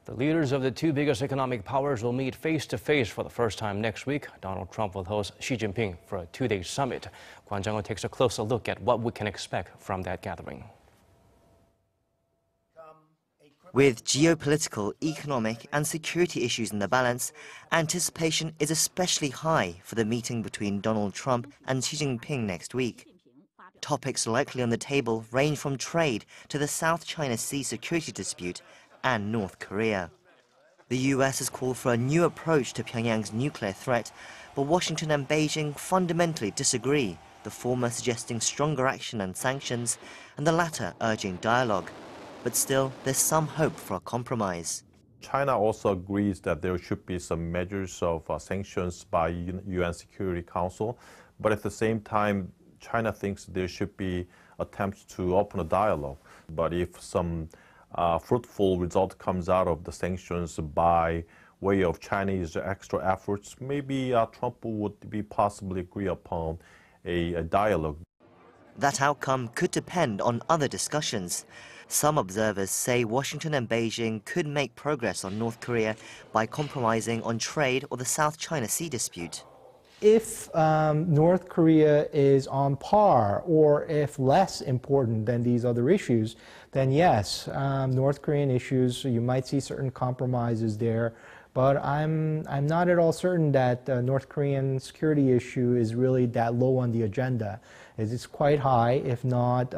The leaders of the two biggest economic powers will meet face-to-face for the first time next week. Donald Trump will host Xi Jinping for a two-day summit. Kwon Jang-ho takes a closer look at what we can expect from that gathering. With geopolitical, economic and security issues in the balance, anticipation is especially high for the meeting between Donald Trump and Xi Jinping next week. Topics likely on the table range from trade to the South China Sea security dispute and North Korea. The US has called for a new approach to Pyongyang's nuclear threat, but Washington and Beijing fundamentally disagree, the former suggesting stronger action and sanctions, and the latter urging dialogue. But still, there's some hope for a compromise. China also agrees that there should be some measures of sanctions by UN Security Council, but at the same time, China thinks there should be attempts to open a dialogue. But if some fruitful result comes out of the sanctions by way of Chinese extra efforts, maybe Trump would be possibly agree upon a dialogue. That outcome could depend on other discussions. Some observers say Washington and Beijing could make progress on North Korea by compromising on trade or the South China Sea dispute. If North Korea is on par or if less important than these other issues, then yes, North Korean issues, you might see certain compromises there. But I'm not at all certain that the North Korean security issue is really that low on the agenda. It's quite high, if not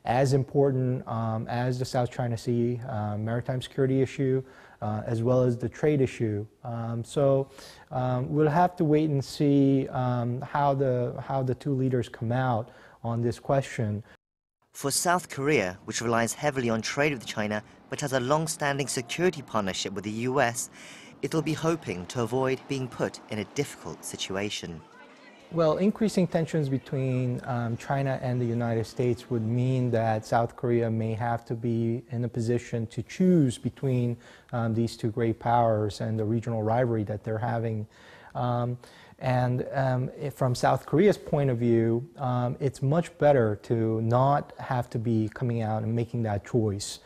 as important as the South China Sea maritime security issue, as well as the trade issue. So we'll have to wait and see how the two leaders come out on this question. For South Korea, which relies heavily on trade with China, but has a long-standing security partnership with the US, it'll be hoping to avoid being put in a difficult situation. Well, increasing tensions between China and the United States would mean that South Korea may have to be in a position to choose between these two great powers and the regional rivalry that they're having. From South Korea's point of view, it's much better to not have to be coming out and making that choice.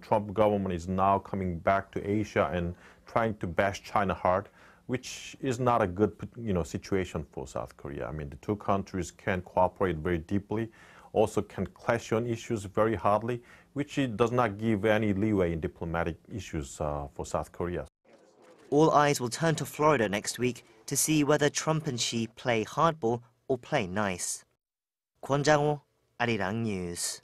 Trump government is now coming back to Asia and trying to bash China hard, which is not a good situation for South Korea. I mean, the two countries can cooperate very deeply, also can clash on issues very hardly, which does not give any leeway in diplomatic issues for South Korea. All eyes will turn to Florida next week to see whether Trump and Xi play hardball or play nice. Kwon Jang-ho, Arirang News.